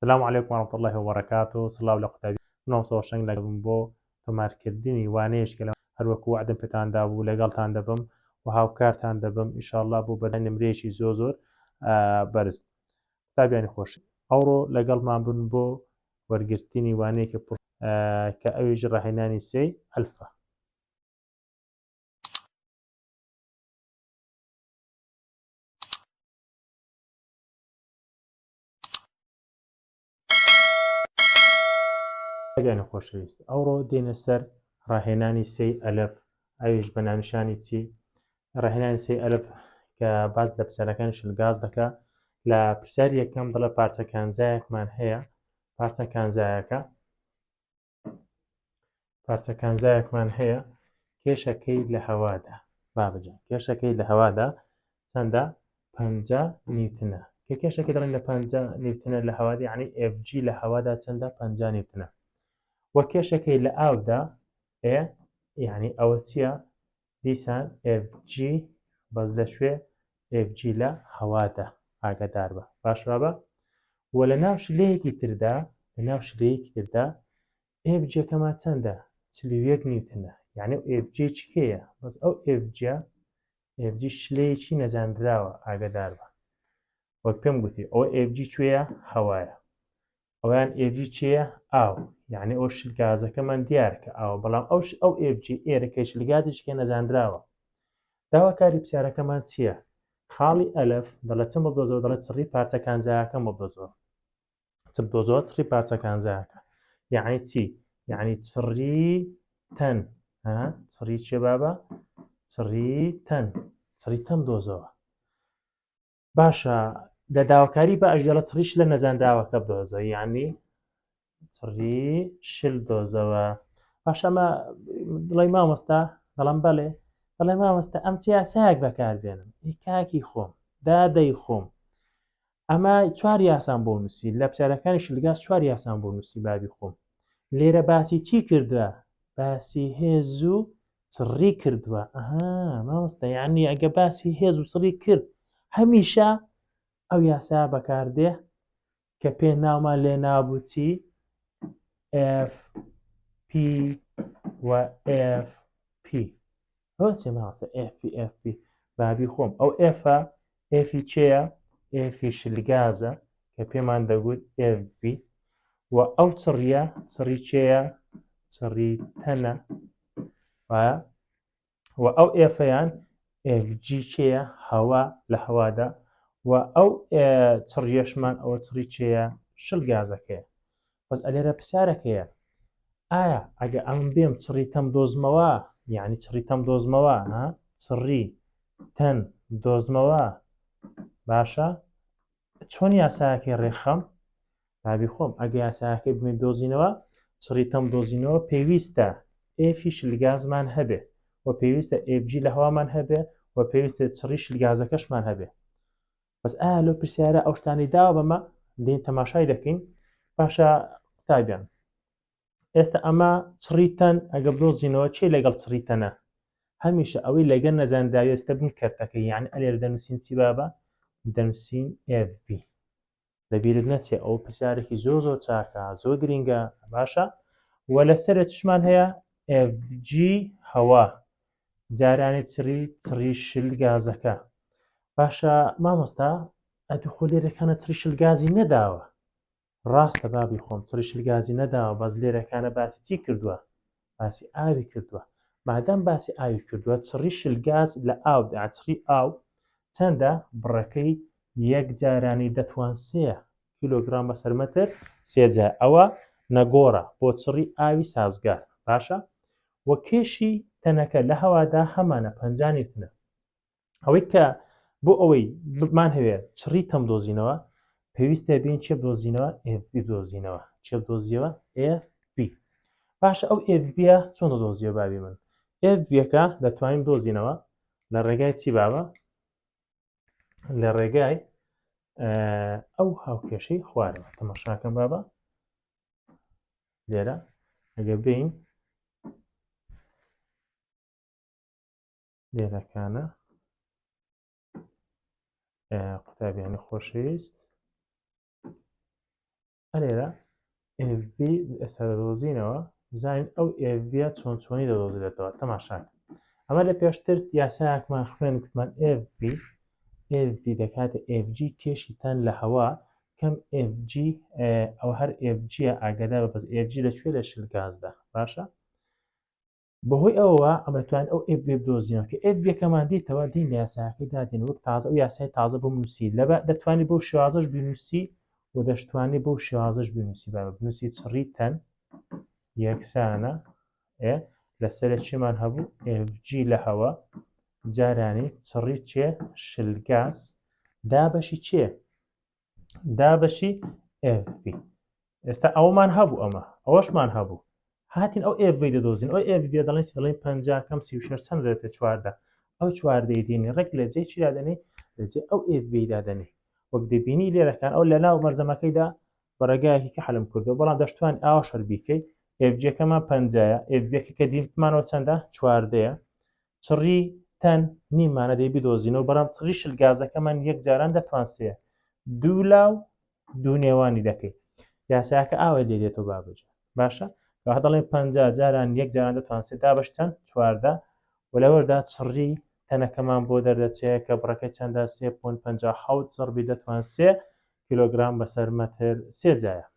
السلام عليكم ورحمة الله وبركاته سڵاو لە قوتابی نۆ سۆشنگ لەگەڵم بۆ تۆمارکردنی وانەیەشکە لە هەروەکو وعدم پێتاندا بوو لەگەڵتان دەبم و هاوکارتان دەبم ئینشاءالله بۆ بەدەن نمرەیەکی زۆر بەرز قوتابیانی خۆش ئەوڕۆ لەگەڵمان بن بۆ وەرگرتنی وانەیەکی پڕ کە ئەویش ڕاهێنانی سێ ئەلفە. قوتابیانی خۆشەویست ئەوڕۆ دێنە سەر ڕاهێنانی سێ ئەلف ئەویش بە ناونیشانی چی؟ ڕاهێنانی سێ ئەلف کە باز لە پرسیارەکانی شلگاز دەکا لە پرسیاری یەکەم دەڵێ پارچە کانزایەکمان هەیە پارچە کانزایەکمان هەیە کێشەکەی لە هەوادا بابجان کێشەکەی لە هەوادا چەندە 50 نیوتنە کە کێشەکەی دەڵێن لە 50 نیوتنە لە هەوادا یعنی FG لە هەوادا چەندە 50 نیوتنە وە کێشەکەی لە ئاودا یعنی ئەوە چییە؟ دیسان FG بەس لەشوێ FG لە هەوادا ئاگدار بە باشوا بە وە لە ناو شلەیەکی تردا FG-کەمان چەندە 41 نیوتنە یعنی FG چکەیە بەس ئەو FG شلەیەکی نەزانراوە ئاگدار بە وەک پێم گوتی ئەوە FG کوێیە هەوایە ئەویان FG چییە ئاو یعنی ئەو شلگازەکەمان دیارە کە ئاوە بەڵام ئەو FG ئێرەکەی شلگازیشکە نەزانراوە داواکاری پرسیارەکەمان چییە؟ خاڵی ئەلف دەڵێت چەند بەدۆزەوە دەڵێت چڕی پارچە کانزایەکەم بەدۆزەوە چڕی پارچە کانزایەکە یعنی چی؟ یعنی چڕی تەن چڕی چێ بابە؟ چڕی تەن دۆزەوە باشە لە داواکاری بە ئەژدەڵە چڕیش لە نەزانراوەکە بدۆزەوە یعنی چڕی شل دۆزەوە باش ئەمە دڵی مامۆستا دەڵێم بەڵێ دەڵێ مامۆستا ئەم چ یاسایەک بەکاربێنم کاکی خۆم دادەی خۆم ئەمە چوار یاسان بۆ نووسی لە پرسیارەکانی شلگاز چوار یاسان بۆ نووسی بابی خۆم لێرە باسی چی کردووە؟ باسی هێز و چڕی کردووە مامۆستا یعنی ئەگە باسی هێز و چڕی کرد هەمیشە ئەو یاسا بەکاردێ کە پێ ناومان لێ نابوو چی؟ FP و FP ئەوە چێ مامۆستا FP بابی خۆم ئەو Fی چێیە؟ Fی شلگازە کە پێمان دەگوت FB و ئەو چڕی چێیە؟ چڕی تەنە و ئەو Fەیان FG چێیە؟ هەوا لە هەوادا و ئەو چڕیەشمان ئەوە چڕی چێیە؟ شلگازەکەیە بەس ئەلێرە پرسیارەکەیە ئایا ئەگە ئەم بێم چڕی تەم دۆزمەوە یعنی چڕی تەم دۆزمەوە چڕی تەن دۆزمەوە باشە چۆن یاسایەکەی ڕێخەم؟ بابی خۆم ئەگە یاسایەکەی بمێن دۆزینەوە چڕی تەم دۆزینەوە پێویستە Fی شلگازمان هەبێ و پێویستە FG لە هەوامان هەبێ و پێویستە چڕی شلگازەکەشمان هەبێ بەس ئایا لەو پرسیارە ئەو شتانی داوە بەمە دێن تەماشای دەکەین باشە قوتابیان ئێستا ئەمە چڕی تەن ئەگە بدۆزینەوە چی لەگەڵ چڕی تەنە؟ هەمیشە ئەوەی لەگەر نەزانراوی ئێستا بن کەرتەکەی یعنی ئەلێرە دەنووسین چی بابە؟ دەنووسین FB لەبیرت نەچێ ئەو پرسیارێکی زۆر چاکە زۆر گرینگە باشە و لەسەرە چشمان هەیە FG هەوا جارانی چڕی شلگازەکە باشە مامۆستا ئەدوخۆ لێرەکانە چڕی شلگازی نەداوە ڕاستە بابی خۆم چڕی شلگازی نەداوە بەس لێرەکانە باسی چی کردووە؟ باسی ئاوی کردووە مادام باسی ئاوی کردووە چڕی شلگاز لە ئاودا چڕی ئاو چەندە؟ بڕەکەی یەک جارانی دەتوان 3 کیلۆگرام بەسەر مەتر سێجار ئەوە نەگۆڕە بۆ چڕی ئاوی سازگار باشە وە کێشی تەنەکە لە هەوادا هەمانە 50 نیوتنە ئەوەی کە بۆ ئەوەی بمان هەوێ چڕی تەم دۆزینەوە پێویستە بین چێ بدۆزینەوە؟ FB بدۆزینەوە چێ بدۆزیەوە؟ FB باشە ئەو FBە چۆن دەدۆزیەوە بابی من؟ FBەکە دەتوانین بدۆزینەوە لە ڕێگای چی بابە؟ لە ڕێگای ئەو هاوکێشەی خوارەوە تەماشاکەم بابە لێرە ئەگە بین لێرەکانە قوتابیانی خۆشەویست لێرە FB ئێستا دەدۆزینەوە بزانین ئەو FB چۆنی دەدۆزێتەوە تەماشاکە. ئەمە لە پێشتر یاسایەکمان خوێن گوتمان FB دەکاتە FG کێشی تەن لە هەوا کەم FG ئەو هەر FGە ئاگادار بە بەس FG لەکوێ لە شل گازدا باشە بەهۆی ئەوە ئەمەتوان ئەو FB بدۆزینەوە کە FBەکەمان دیتەوە دین لە یاساکەی دادین وەک تازە ئەو یاسای تازە بۆ نووسی لەبە دەتوانانی بۆ شێوازەش بنووسی و دەشتوانی بۆ شێوازەش بنووسی بنووسی چڕی تەن یەکسانە لەسەر چێمان هەبوو FG لە هەوا جارانی چڕی چێ شلگاز دابەشی چێ دابەشی FB ئێستا ئەومان هەبوو ئەوەشمان هەبوو هاتین ئەو FB دەدۆزین ئەو FB دەڵێن دەڵێن 50 کەم 36 چەند دێتە چواردە ئەو چواردەی دێنی ڕێک لە جێ چی دادەنێ لە جێ ئەو FB دادەنێ وەک دەبینی لێرەکان ئەو لە ناو مەرزەمەکەیدا بەڕێگایەکی کە حەلم کردو بەڵام دەشتوان ئاوا شەربیکەی FGەکەمان 50 FBەکە کە دیمانەوە چەندە چواردەیە چڕی تەن نیمانە دەی بدۆزینەوە بەڵام چڕی شلگازەکەمان یەک جاران دەتوانسێ دوو لاو دوو نێوانی دەکەی یاساکە ئاوە لێ دێتەوە بابجە باشە دەڵێن 50 جاران یەک جاران دەتوانسێت دابش چەند چواردە و لەوەردا چڕی تەنەکەمان بۆ دەردەچێت کە بڕەکەی چەندە 3.57 زەربی دەتوان 3 کیلۆگرام بەسەر مەتر سێ جایە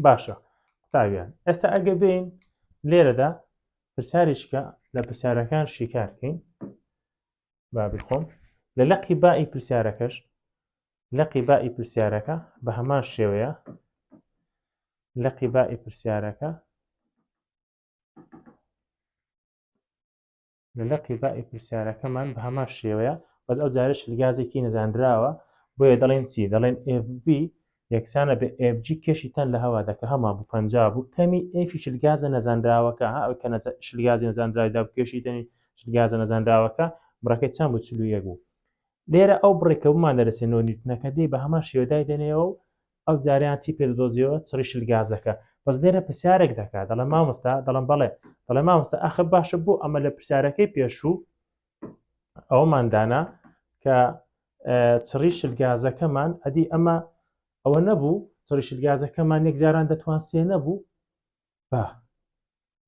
باشە قوتابیان ئێستا ئەگە بین لێرەدا پرسیاریشکە لە پرسیارەکان شیکارکەین بابی خۆم لە لەقی بائی پرسیارەکەش لەقی بائی پرسیارەکە بە هەمان شێوەیە لەقی بائی پرسیارەکە لە لەقی بائی پرسیارەکەمان بە هەمان شێوەیە بەس ئەو جارە شلگازێکی نەزاندراوە بۆیە دەڵێن چی دەڵێن FB یەکسانە بە FG کێشی تەن لە هەوا دەکە هەمان بوو 50 بوو کەمی ئەفی شلگازە نەزاندراوەکە ئەو کە شلگازی نەزاندراویدا کێشی تەنی شلگازە نەزاندراوەکە بڕەکەی چەند بوو 41 بوو لێرە ئەو بڕێکە بمان دەرەسێنەوە نیوتنەکە دێ بە هەمان شێوەدای دێنێەوە و ئەو جاریان چی پێدۆزیەوە چڕی شلگازەکە بەس لێرە پرسیارێک دەکات دەڵێن مامۆستا دەڵێن بەڵێ دەڵێن مامۆستا ئاخە باشە بوو ئەمە لە پرسیارەکەی پێشوو ئەوماندانا کە چڕی شلگازەکەمان ئەدی ئەمە ئەوە نەبوو چڕی شلگازەکەمان یەک جاران دەتوانسێ نەبوو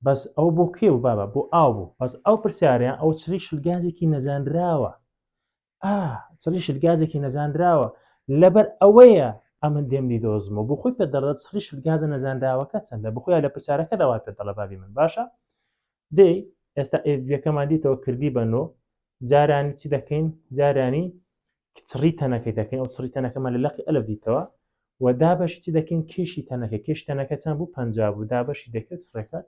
بەس ئەو بۆ کێ بوو بابە بۆ ئاو بوو بەس ئەو پرسیاریان ئەو چڕی شلگازێکی نەزاندراوە چڕی شلگازێکی نەزاندراوە لەبەر ئەوەیە ئەمن دێمدی دۆزمەوە بۆ خۆی پێ دەڵێت چڕی شلگازە نەزاندراوەکە چەندە بخۆیان لە پرسیارەکە داوا پێ دەڵە بابی من باشە دەی ئێستا FBەکەمان دیتەوە کردی بە نۆ جارانی چی دەکەین جارانی چڕی تەنەکەی دەکەین ئەو چڕی تەنەکەمان لە لەقی ئەلف دیتەوە و دابەشی چی دەکەین کێشی تەنەکە کێش تەنەکە چەند بوو 50 بوو دابەشی دەکەێت چڕەکە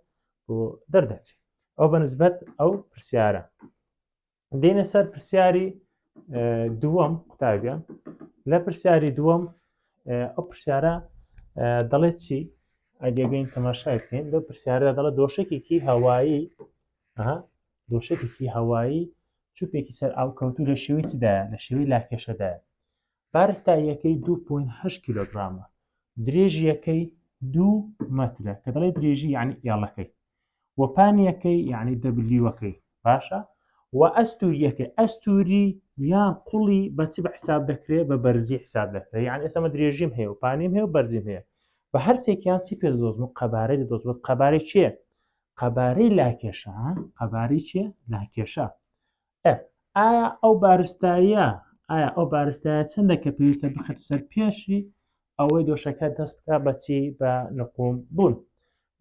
بۆ دەردەچێت ئەو بەنسبەت ئەو پرسیارە دێنە سەر پرسیاری دووەم قوتابیان لە پرسیاری دووەم ئەو پرسیارە دەڵێت چی ئەگەگەین تەماشای بکەین لەو پرسیارە دەڵێت دۆشێکێکی هەوایی دۆشێکێکی هەوایی چوپێکی سەر ئاوکەوتو لە شێوەی چدایە لە شێوەی لاکێشەدایە بارستاییەکەی 2.8 کیلۆگرامە درێژیەکەی 2 مەترە کە دەڵێت درێژی یعنی ئێڵەکەی وەپانیەکەی یعنی دەبلیوەکەی باشە و ئەستوریەکەی ئەستوری یان قوڵی بەچی بە حساب دەکرێت بە بەرزی حساب دەکرێت یعنی ئێسمە درێژیم هەیە و پانیم هەیە و بەرزیم هەیە بە هەر سێکیان چی پێ دۆزم و قەبارەی دۆز بەس قەبارەی چیە قەبارەی لاکێشە قەبارەی چیە لاکێشە ئایا ئەو بارستاییە ئایا ئەو بارستایە چەندە کە پێویستە بخەت سەر پێشی ئەوەی دۆشەکە دەست بکە بەچی بە نقوم بوون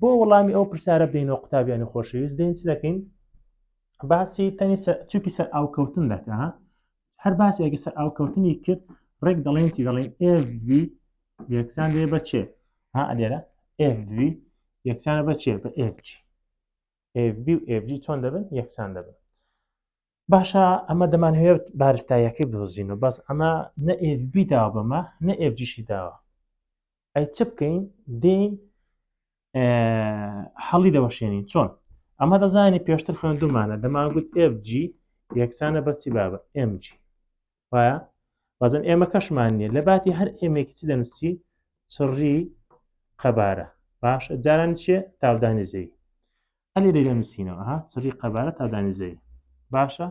بۆ وەڵامی ئەو پرسیارە بدەینەوە قوتابیانی خۆشەویست دێن چی دەکەین باسی تەنی چووکی سەر ئاوکەوتن دەکە هەر باسی ئەگە سەر ئاوکەوتنی کرد ڕێک دەڵێن چی دەڵێن FV یەکسان دێ بە چێ لێرە FV یەکسانە بە چێ بە FG FB و FG چۆن دەبن یەکسان دەبن باشە ئەمە دەمانهەوێت بارستاییەکەی بدۆزینەوە بەس ئەمە نە FB داوە بەمە نە FGشی داوە ئەی چ بکەین دێین هەڵی دەوەشێنین چۆن ئەمە دەزانی پێشتر خوێندومانە دەمانگوت FG یەکسانە بەچی بابە MG وایە بەزن ئێمە کەشمان نییە لە باتی هەر ئێمێکی چی دەنووسی چڕی قەبارە باشە جاران چیە تاودانی زەوی ئەلی دەنووسینەوە چڕی قەبارە تاودانی زەوی باشە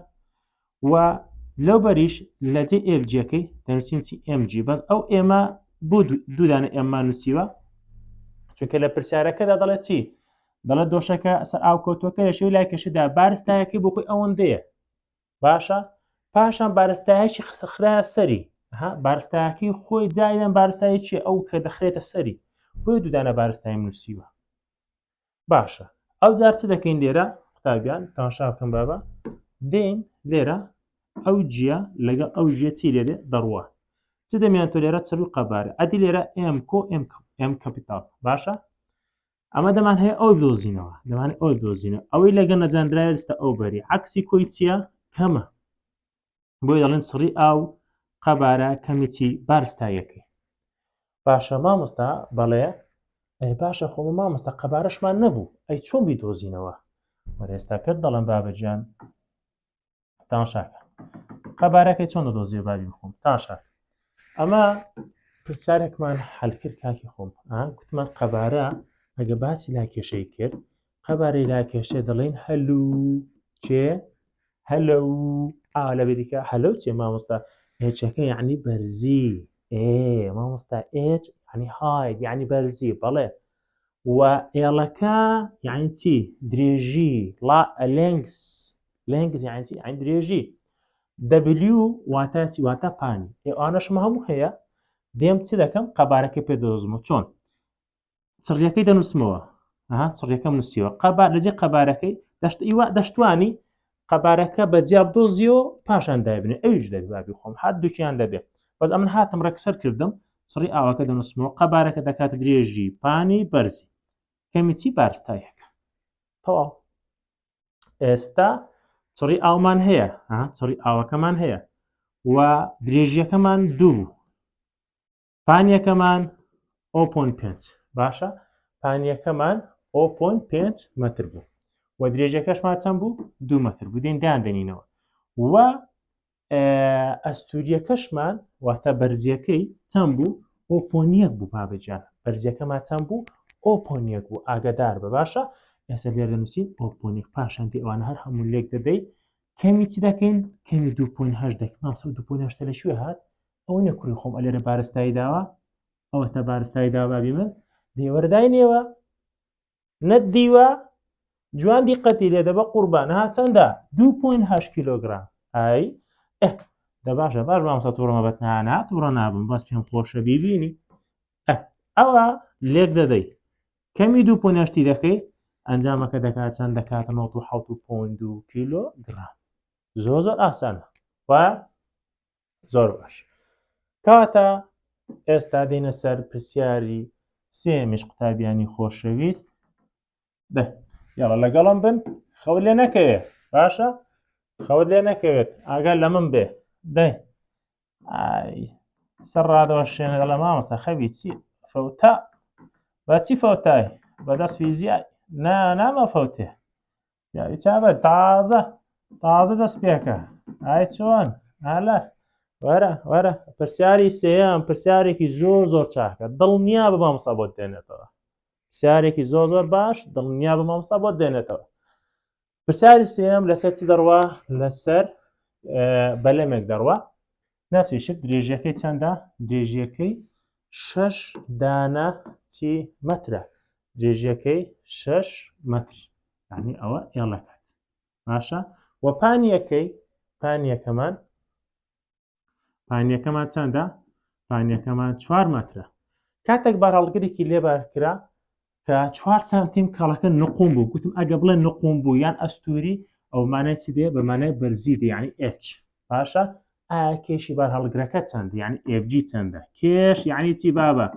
و لەو بەریش لە جێ FGەکەی دەنووسین چی MG بەس ئەو ئێمە بۆ دوو دانە ئێمە نووسیوە چونکە لە پرسیارەکەدا دەڵێت چی دەڵێت دۆشەکە سەر ئاو کۆتۆکە لە شێوەی لای کێشەدا بارستایەکەی بۆ خۆی ئەوەندەیە باشە پاشان بارستایەکی خستەخرایە سەری بارستایەکەی خۆی جایدان بارستایی چیە ئەو کە دەخرێتە سەری بۆی دوو دانە بارستایم نووسیوە باشە ئەو جار چ دەکەین لێرە قوتابیان تەماشا بکەن بابە دێین لێرە ئەو جیە لەگەڵ ئەو ژێ چی لێرێ دەڕوە چ دەمیانتۆ لێرە چەلو قەبارە ئەدی لێرە ئێم کۆ ئێم کەپیتاڵ باشە ئەمە دەمان هەیە ئەوی بدۆزینەوە دەمانێت ئەوی بدۆزینەوە ئەوەی لەگە نەزانرایە دەستە ئەو بەری عەکسی کۆی چییە کەمە بۆی دەڵێن سڕی ئاو قەبارە کەمی چی بارستایەکەی باشە مامۆستا بەڵێ ئەی باشە خۆمە مامۆستا قەبارەشمان نەبوو ئەی چۆن بیدۆزینەوە وەرە ئێستا پێت دەڵێم بابەجیان تەماشاکە قەبارەکەی چۆن دەدۆزیە بابی بخۆم تەماشاکە ئەمە پرسیارێکمان حەلکرد کاکی خۆم گوتمان قەبارە ئەگە باسی لاکێشەی کرد قەبارەی لاکێشە دەڵێن هەلوو چێ هەلو لە بێریکە هەلو چێ مامۆستا هێچەکە یعنی بەرزی مامۆستا ئێچ یعنی هاید یعنی بەرزی بەڵێ و ئێڵەکە یعنی چی درێژی لێنگس یعنی چی یعنی درێژی دەبلیو واتە چی واتە پانی ئەوانەشمە هەموو هەیە دێم چ دەکەم قەبارەکەی پێ دەدۆزمەوە چۆن چڕیەکەی دەنووسمەوە چڕیەکەم نووسیوە لەجێ قەبارەکەی دەشتوانی قەبارەکە بەجیا بدۆزیەوە پاشان دابنێ ئەویش دەبێ بابی خۆم هەردووکیان دەبێت بەس ئەمن هاتم ڕەکسەر کردم سڕی ئاوەکە دەنووسمەوە قەبارەکە دەکاتە درێژی پانی بەرزی کەمی چی بارستایەکە تەواو ئێستا چڕی ئاومان هەیە چڕی ئاوەکەمان هەیە و درێژیەکەمان دوو پانیەکەمان 0.5 باشە پانیەکەمان 0.5 مەتر بوو و درێژەکەشمان چەند بوو 2 مەتر بوو دێن دانێنینەوە و ئەستوریەکەشمان واتە بەرزیەکەی چەند بوو 0.1 بوو بابەجان بەرزیەکەمان چەند بوو 0.1 بوو ئاگادار بە باشە ئێستا لێرە نووسین 0.1 پاشان دێ ئەوانە هەر هەموو لێک دەدەی کەمی چی دەکەین کەمی 2.8 دەکەین مامۆستا 2.8 لەکوێ هات ئەوە نەکوڕی خۆم ئەلێرە بارستایی داوە ئەوە تا بارستایی داوا بابی من دێوەرداینێوە نەتدیوە جوان دیقەتی لێ دەبە قوربان چەندە 2.8 کیلۆگرام ئای دە باشە باش مامۆستا تووڕەمە بەتنانە تووڕە نابم باس پێم خۆشە بیبینی ئەوە لێک دەدەی کەمی 2.8 دەکەی ئەنجامەکە دەکات چەند دەکاتە 97.2 کیلۆگرام زۆر ئاسانە وایە زۆر باش کاتە ئێستا دێنە سەر پرسیاری سێمیش قوتابیانی خۆشەویست یاڵە لەگەڵم بن خەوت لێ نەکەوێت باشە خەوت لێ نەکەوێت ئاگال لە من بێ سەر ڕادەوەشێنە دەڵێ مامۆستا خەوی چی فەوتە بە چی فەوتای بەدەست فیزیای نامە فەوتێ یاوی چابە تازە دەست پێکە ئای چۆن هەلە وەرە پرسیاری سێیەم پرسیارێکی زۆر چاکە دڵنیا بە مامۆستا بۆت دێنێتەوە پرسیارێکی زۆر باش دڵنیا بە مامۆستا بۆت دێنێتەوە پرسیاری سێیەم لەسەر چی دەڕوا لەسەر بەلەمێک دەڕوا نفسی شت درێژیەکەی چەندە درێژیەکەی 6 دانە چی مەترە درێژیەکەی 6 مەتر یعنی ئەوە ئێڵەکەت باشە و پانیەکەمان چەندە پانیەکەمان 4 مەترە کاتێک بەڕاڵگرێکی لێبارکرا کە 4 سانتیم کاڵەکە نقوم بوو گوتم ئەگە بڵێن نقوم بوو یان ئەستوری ئەو مانای چی دێ بەمانای بەرزی دێ یعنی H باشە کێشی بەرهەڵگرەکە چەند یعنی FG چەندە کێش یعنی چی بابە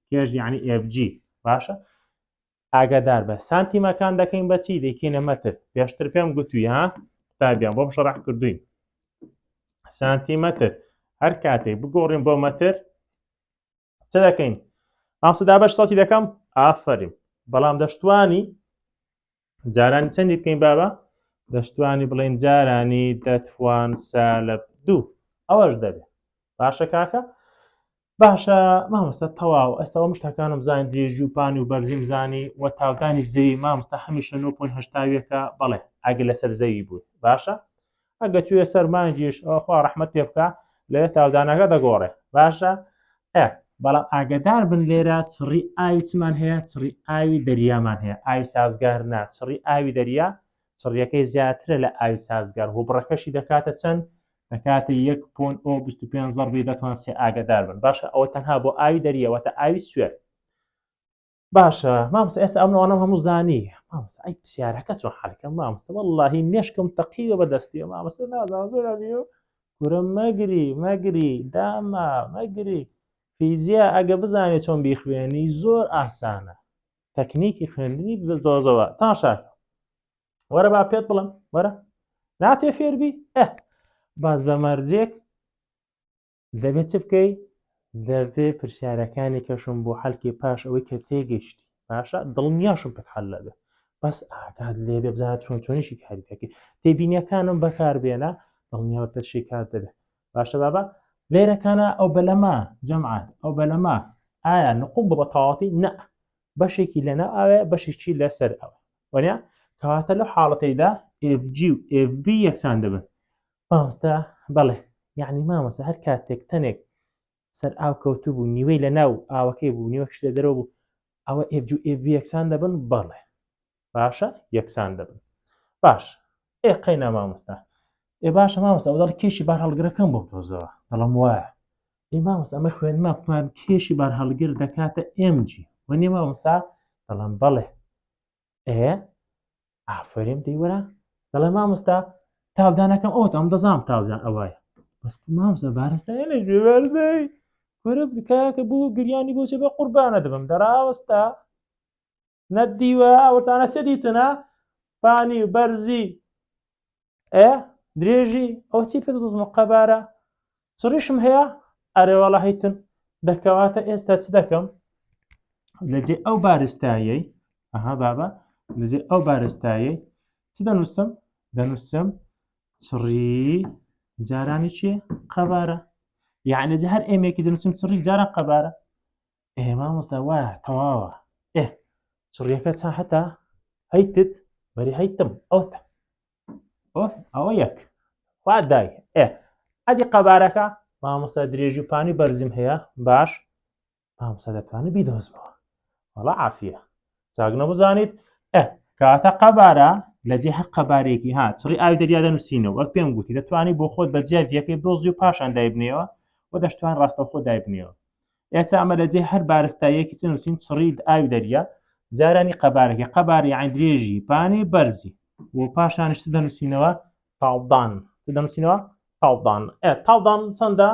کێش یعنی FG باشە ئاگادار بە سانتیمەکان دەکەین بە چی دەیکەینە مەتر پێشتر پێم گوتووی قوتابیان بۆم شەڕح کردوین سانتیمەتر هەر کاتێک بگۆڕین بۆ مەتر چ دەکەین مامۆستا بەش سەڵکی دەکەم ئافەرین بەڵام دەشتوانی جارانی چەندی بکەین بابە دەشتوانی بڵێن جارانی دەتوان سالب 2 ئەوەش دەبێت باشە کاکە باشە مامۆستا تەواو ئێستا ئەو شتەکانم زانین درێژی و پانی و بەرزیم زانی و تاودانی زەوی مامۆستا هەمیشە 9.8 بەڵێ ئەگە لەسەر زەوی بوو باشە ئەگە توێ سەر مانجیش خوا ڕەحمەت پێ بکە لێ تاودانەکە دەگۆڕێ باشە بەڵام ئاگدار بن لێرە چڕی ئاوی چمان هەیە چڕی ئاوی دەریامان هەیە ئاوی سازگار نا چڕی ئاوی دەریا چڕیەکەی زیاترە لە ئاوی سازگار بۆ بڕەکەشی دەکاتە چەند دەکاتە 1.25 زەربی دەتوان سێ ئاگدار بن باشە ئەوە تەنها بۆ ئاوی دەریەوەتە ئاوی سوێر باشە مامۆستا ئێستا ئەمەوانم هەموو زانی مامۆستا ئەی پرسیارەکە چۆن حەڵکەم مامۆستا وەڵڵاهی مێشکم تەقیوە بەدەستیە مامۆستا نازانم زۆرانیوە گورە مەگری داما مەگری فیزیا ئەگە بزانێت چۆن بیخوێنی زۆر ئاسانە تەکنیکی خوێندنی دۆزەوە تاشاکە وەرە با پێت بڵم وەرە ناتێ فێربی باز بە مەرجێک دەبێت چ بکەی دەبێ پرسیارەکانی کەشم بۆ حەڵکی پاش ئەوەی کە تێگەیشتی باشە دڵنیاشم پێت حەل لەبێ بەس ئاگات لێبێ بزانێت چۆن چۆنیشی کاری دەکەی تێبینیەکانم بەکاربێنە دڵنیاوە پێشی کات دەبێت باشە بابا لێرەکانە ئەو بەلەما جەمعان ئەو بەلەما ئایا نقوم بە تەواوەتی نە بەشێکی لەنە ئاوێ بەشێکی لەسەر ئەوە وەنیا کەواتە لەو حاڵەتەیدا FG و FB یەکسان دەبن مامۆستا بەڵێ یعنی مامۆستا هەر کاتێک تەنێک سەر ئاو کەوتو بوو نیوەی لە ناو ئاوەکەی بوو نیوەکش لە دەرەوە بوو ئەوە FG و FB یەکسان دەبن بەڵێ باشە یەکسان دەبن باش قەینا مامۆستا باشە مامۆستا ئەو دەڵ کێشی بار هەڵگرەکەم بۆ دۆزەوە دەڵم وایە مامۆستا ئەمە خوێنما بتوان کێشی بار هەڵگر دەکاتە MG وەنیە مامۆستا دەڵم بەڵێ ئافرین دەی وەرە دەڵێ مامۆستا تاودانەکەم ئەوت ئەم دەزانم تاودان ئەوایە بەس مامۆستا بارستایە نەژێ بارزەی وەرە بکاکە بوو گریانی بۆ چێ بە قوربانە دەبم دەڕاوەستا نەتدیوە ئەوتانە چە دیتنە پانی و بەرزی درێژی ئەو چی پێ دەزمە قەبارە چڕیشم هەیە ئەرێوەڵە هەیتن دەکەواتە ئێستا چ دەکەم لەجێ ئەو بارستایەی بابا لەجێ ئەو بارستایەی چ دەنووسم چڕی جارانی چیە قەبارە یعنی لەجێ هەر ئێمێکی دەنووسم چڕی جاران قەبارە مامۆستا وایە تەواوە چڕیەکە چا هەتا هەیتت بەری هەیتم ئەوتە ئەوە یەک وا دای ئەدی قەبارەکە مامۆستا درێژی و پانی بەرزیم هەیە باش مامۆستا دەتوانێت بیدۆزمەوە وەڵا عافیە چاک نەبزانیت کاتە قەبارە لەجێ هەر قەبارێکی چڕی ئاوی دەریا دەنووسینەوە وەک پێم گوتی دەتوانانی بۆ خۆت بەجێیەکەی بۆزی و پاشان دایبنێەوە و دەشتوان ڕاستەوخۆ دایبنێەوە ئێستا ئەمە لەجێ هەر بارستایەکی چ نووسین چڕی ئاوی دەریا جارانی قەبارەکە قەباری عین درێژی پانی بەرزی و پاشانش دەنووسینەوە تاڵدان دەنووسینەوە تاڵدان چەندە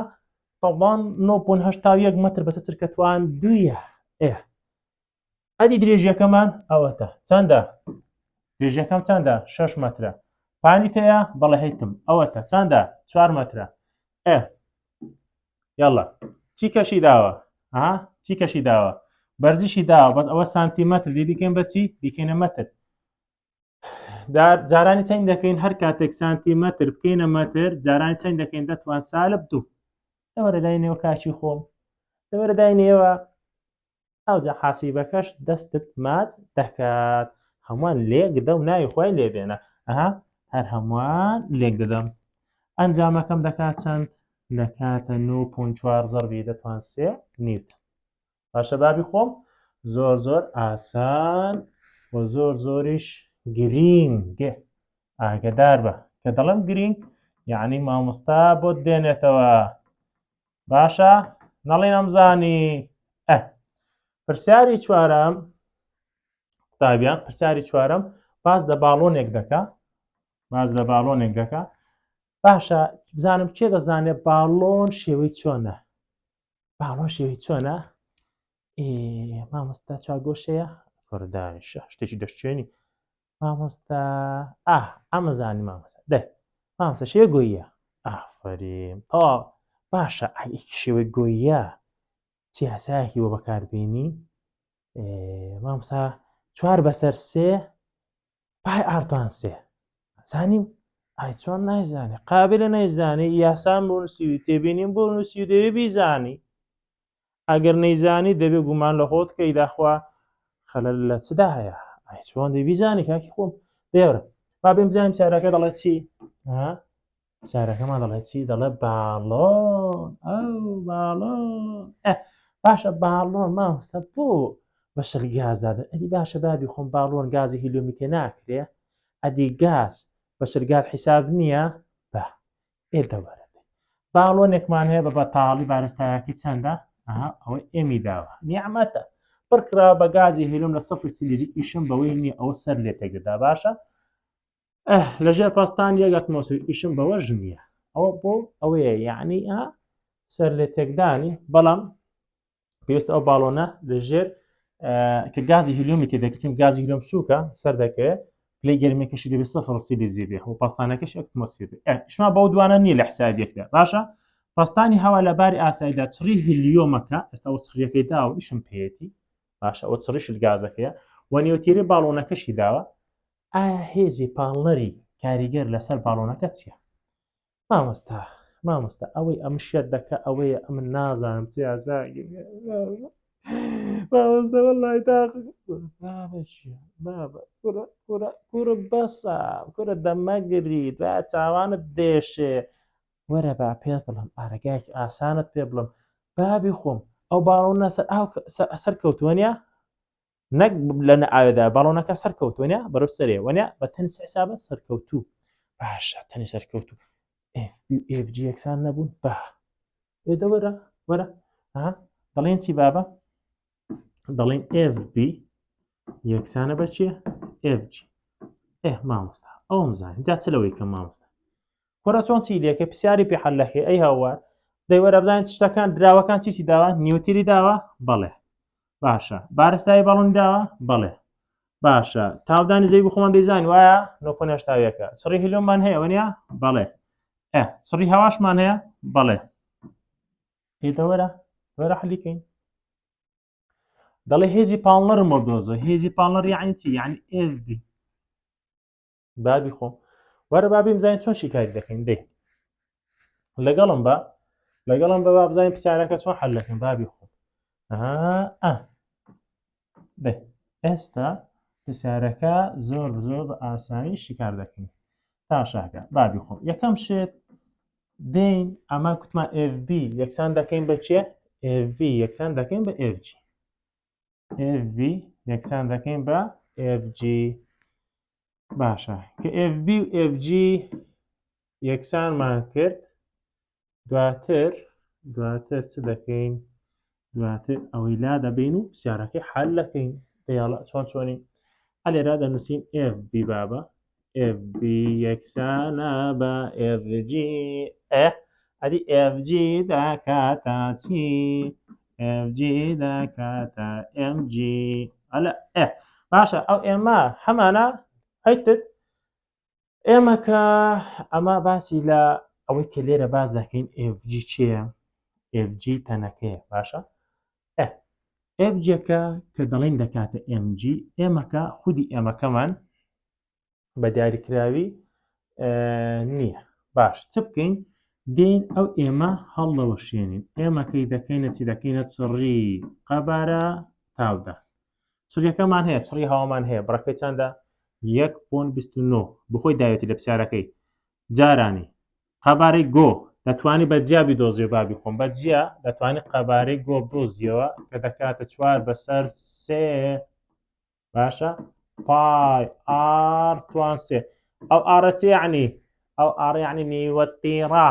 تاڵدان 9.81 مەتر بەسەر چرکەتوان دویە ئەدی درێژیەکەمان ئەوەتە چەندە درێژیەکەم چەندە 6 مەترە پانی تەیە بەڵێ هەیتم ئەوەتە چەندە 4 مەترە یاڵا چی کەشی داوە چی کەشی داوە بەرزیشی داوە بەس ئەوە سانتیمەتر دی بیکەین بەچی بیکەینە مەتر جارانی چەند دەکەین هەر کاتێک سانتیمەتر بکەینە مەتر جارانی چەند دەکەین دەتوان سالب 2 دەوەرە داینەوە کاچی خۆم دەوەرە داینەوە ئەوجا حاسیبەکەش دەستت ماچ دەکات هەمووان لێک دە و ناوی خۆی لێبێنە هەر هەمووان لێک دەدەم ئەنجامەکەم دەکات چەند دەکاتە 9.4 زەربی دەتوان 3 نیوتن باشە بابی خۆم زۆر ئاسان و زۆریش گرینگە ئاگدار بە کە دەڵم گرینگ یعنی مامۆستا بۆت دێنێتەوە باشە نەڵێ نەمزانی پرسیاری چوارەم قوتابیان پرسیاری چوارەم باز لە باڵۆنێک دەکا باشە بزانم کێ دەزانێت باڵۆن شێوەی چۆنە باڵۆن شێوەی چۆنە مامۆستا چاگۆشەیە کۆردانیشە شتێکی دەشتێنی مامۆستا ئەمەزانی مامۆستا مامۆستا شێوە گۆییە ئافرین باشە شێوەی گۆییە چی هەسایەکی بۆ بەکاربێنی مامۆستا 4 بەسەر 3 پای ئارتوان 3 زانیم چۆن نایزانێ قابلە نەیزانێ یاسان بۆ نووسیوی تێبینیم بۆ نووسی و دەوێ بیزانی ئەگەر نەیزانی دەبێ گومان لە خۆت کە ئیداخوا خەلەل لە چدا هەیە چۆن دەبیزانی کاکی خۆم دێورە با بێم بزانیم چارەکە دەڵێ چی چارەکەمان دەڵێ چی دەڵێ باڵۆن باڵۆن باشە باڵۆن مامۆستا بۆ بە شل گاز دادەن ئەدی باشە بابی خۆم باڵۆن گازی هیلیۆمی تێ ناکرێ ئەدی گاز بە شل گاز حیساب نییە بە ئێدەوەرە باڵۆنێکمان هەیە بە بەتاڵی بارستایەکی چەندە ئەوەی ئێمی داوە نیعممەتە پڕکرا بە گازی هیلوم لە 0 سیلیزی ئیشم بەوەی نییە ئەوە سەر لێ تێکدا باشە لەژێر پستان یەگەت مۆسوی ئیشم بەوەژ نییە ئەوە بۆ ئەوەیە یعنی سەر لێ تێکدانی بەڵام پێویستە ئەو باڵۆنە لەژێر کە گازی هیلیۆمی تێدەکەین گازی هیلۆم سووکە سەر دەکەوێت پلەی گەرمێکیشی دەبێت 0 سیلیزی بێ و پستانەکەش ئەتمۆسفێر شما بەو دوانە نییە لە حسابێکدا باشە پستانی هەوا لەباری ئاساییدا چڕی هیلیۆمەکە ئێستا ئەو چڕیەکەی داوە ئیشم پێێتی باشە ئەوە چڕیش گازەکەیە و نێوتێری باڵۆنەکەشی داوە ئایا هێزی پاڵنەری کاریگەر لەسەر باڵۆنەکە چییە مامۆستا ئەوەی ئەم شێت دەکە ئەوەیە ئەم نازانم چی ئازاگی مامۆستا وەڵڵای کوڕە بەسە کوڕە دەمەگریت با چاوانت دێشێ وەرە با پێ بڵم ئارەگایکی ئاسانت پێ بڵم بابی خۆم ئەو باڵۆنە سەر کەوتووەنیە نەک لە نەئاوێدا باڵۆنەکە سەر کەوتوێنە بەرەو سەرێ وەنیا بە تەنس حسابە سەرکەوتوو باشە تەنی سەرکەوتوو FG یەکسان نەبوون بە ئێدە وەرە دەڵێن چی بابە دەڵێن FB یەکسانە بە چیە FG مامۆستا ئەوم زانین جا چ لەوەی کە مامۆستا وەرە چۆن چی لێکە پرسیاری پێ حەلەکێ ئەی هاوار دەیوەرە بزانین شتەکان دراوەکان چی داوە نیوتری داوە بەڵێ باشە بارستایی باڵۆنی داوە بەڵێ باشە تاودانی زەوی بخۆمان دەیزانین وایە 9.8 سڕی هیلۆممان هەیە وەنیا بەڵێ سڕی هەواشمان هەیە بەڵێ ئێدە وەرە حەلیکەین دەڵێ هێزی پاڵنەرمە دۆزە هێزی پاڵنەر یعنی چی یعنی FB بابی خۆم وەرە بابی بزانین چۆن شیکاری دەکەین دێ لەگەڵم بە با بزانین پرسیارەکە چۆن حەل دەکەین بابی خۆم ئێستا پرسیارەکە زۆر بە ئاسانی شیکار دەکەین تاشاکە بابی خۆم یەکەم شێت دێین ئەمە کوتمان FB یەکسان دەکەین بە چێ FB یەکسان دەکەین بە FG FB یەکسان دەکەین بە FG باشە کە FB و FG یەکسانمان کرد دواتر چ دەکەین دواتر ئەوەی لا دەبین و پرسیارەکەی حەل دەکەین دەیاڵە چۆنی ئەلێرا دەنووسین FB بابە FB یەکسانە بە FG ئەدی FG دەکاتە چی FG دەکاتە MG ئەلە باشە ئەو ئێمە هەمانە هەیتت ئێمەکە ئەمە باسی لە ئەوەی کە لێرە باز دەکەین FG چییە FG تەنەکەیە باشە FGەکە کە دەڵێن دەکاتە MG ئێمەکە خودی ئێمەکەمان بە دیاریکراوی نییە باش چ بکەین دێین ئەو ئێمە هەڵەوە شوێنین ئێمەکەی دەکەینە چی دەکەینە چڕی قەبارە تاودا چڕیەکەمان هەیە چڕی هەوامان هەیە بڕەکەی چەندە 1.29 بخۆی داوێتی لە پرسیارەکەی جارانی قەبارەی گۆ دەتوانی بە جیا بیدۆزیێ بابی خۆم بە جیا دەتوانی قەبارەی گۆ بۆزیەوە کە دەکاتە 4/3 باشە پای ئار توان سێ ئەو ئارە چی یعنی ئەو ئار یعنی نیوەتیڕا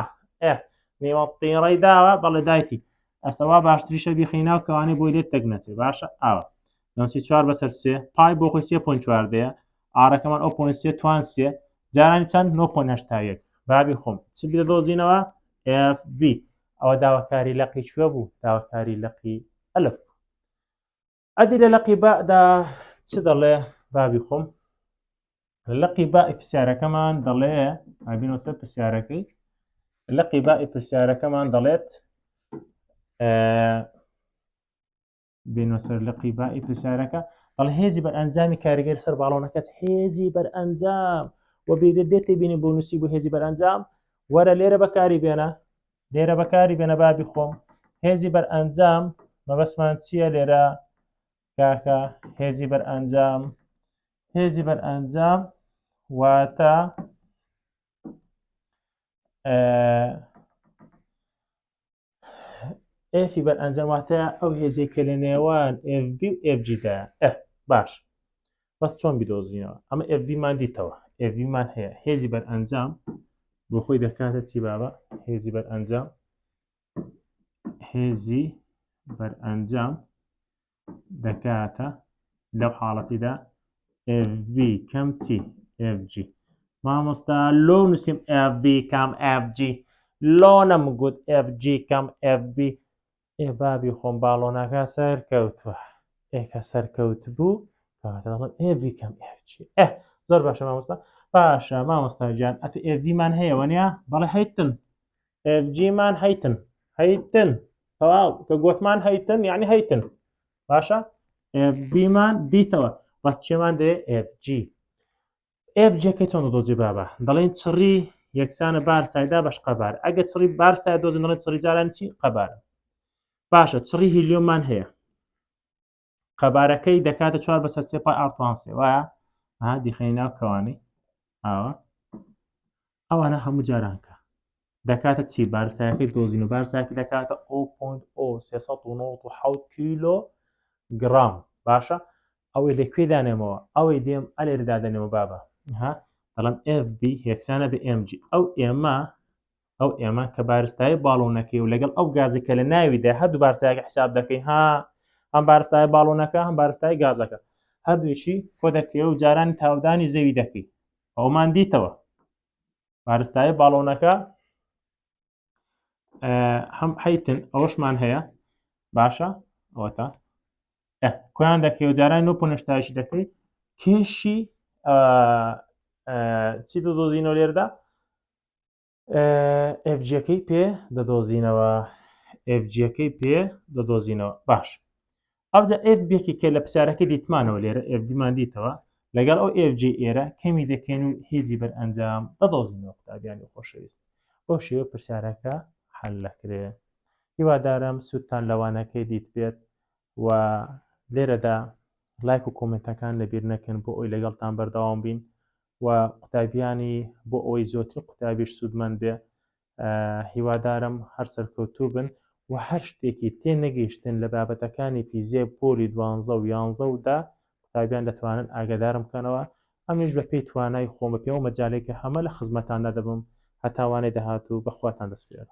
نیوەتیڕەی داوە بەڵێ دایکی ئەستەوا باشتریشە بیخیناو کەوانەی بۆی لێت تەک نەچێ باشە ئاوە دەمسی 4/3 پای بۆ خۆی 3.4 دەیە ئارەکەمان ئەو پۆین سێ توان سێ جارانی چەند 9.8 بابی خۆم چ بدۆزینەوە FB ئەوە داواکاری لەقی کوێ بوو داواکاری لەقی ئەلف ئەدی لە لەقی بادا چ دەڵێ بابی خۆم لەقی بائی پرسیارەکەمان دەڵێ ئابینەوە سەر پرسیارەکەی لەقی بائی پرسیارەکەمان دەڵێت بینەوە سەر لەقی بائی پرسیارەکە دەڵێ هێزی بەرئەنجامی کاریگەری سەر باڵۆنەکەت هێزی بەرئەنجام و بێدە دێتی بینی بۆ نووسی بۆ هێزی بەرئەنجام وەرە لێرە بەکاری بێنە بابی خۆم هێزی بەرئەنجام مەبەستمان چییە لێرە کاکە هێزی بەرئەنجام واتە ئفی بەرئەنجام واتە ئەو هێزەی کە لە نێوان FB و FGدایە باش بەس چۆن بدۆزینەوە ئەمە FBمان دیتەوە FBمان هەیە هێزی بەرئەنجام بۆ خۆی دەکاتە چی بابە هێزی بەرئەنجام دەکاتە لەو حاڵەتیدا FB کەم چی FG مامۆستا لۆ نووسیم FB کەم FG لۆ نەمگوت FG کەم FB بابی خۆم باڵۆنەکە سەرکەوتووە کە سەرکەوت بوو کەواتە دەڵێم FB کەم FG زۆر باشە مامۆستا باشە مامۆستا گیان ئەتو FBمان هەیە وەنیا بەڵێ هەیتن FGمان هەیتن تەواو کە گوتمان هەیتن یعنی هەیتن باشە FBمان دیتەوە بەس چێمان دەوێت FG FGەکەی چۆن دۆزی بابە دەڵێن چڕی یەکسانە بارسایدا بەش قەبار ئەگە چڕی بارسای دۆزین دەڵێن چڕی جاران چی قەبارە باشە چڕی هیلیۆممان هەیە قەبارەکەی دەکاتە 4/3 وایە دیخەی ناو کەوانی ئەوانە هەموو جارانکە دەکاتە چی بارستایەکەی دۆزین و بارسایەکە دەکاتە 0.397 کیلۆ گرام باشە ئەوەی لەکوێ دانێمەوە ئەوەی دێم ئەلێرەدا دەنێمە بابە دەڵم FB یەکسانە بە MG ئەو ئێمە کە بارستایی باڵۆنەکەی و لەگەڵ ئەو گازێکە لە ناویدا هەردوو بارسایەکە حساب دەکەی هەم بارستای باڵۆنەکە هەم بارستای گازەکە هەردوویشی خۆ دەکەوە و جارانی تاودانی زەوی دەکەی ئەومان دیتەوە بارستای باڵۆنەکە هەم هەیتن ئەوەشمان هەیە باشە ئەوەتە کۆیان دەکەی و جارانی 9.8 دەکەی کێشی چی دەدۆزینەوە لێرەدا FGەکەی پێ دەدۆزینەوە باش ئەوجا FBێکی کە لە پرسیارەکەی دیتمانەوە لێرە FBمان دیتەوە لەگەڵ ئەو FG ئێرە کەمی دەکەین و هێزی بەرئەنجام دەدۆزینەوە قوتابیانی خۆشەویست بۆ شێوە پرسیارەکە حەل دەکرێ هیوادارم سوودتان لەوانەکەی دیت بێت و لێرەدا لایک و کۆمنتەکان لەبیر نەکەن بۆ ئەوی لەگەڵتان بەردەوام بین و قوتابیانی بۆ ئەوەی زۆرتر قوتابیش سوودمەند بێ هیوادارم هەر سەرکەوتوو بن و هەر شتێکی تێ نەگەیشتن لە بابەتەکانی فیزیای پۆلی 12 و 11دا قوتابیان دەتوانن ئاگادارم بکەنەوە ئەمیش بە پێی توانای خۆم بە پێوە مەجالێکە هەمە لە خزمەتاندا دەبم هەتاوانەی داهاتوو بەخواتان دەسپێرم.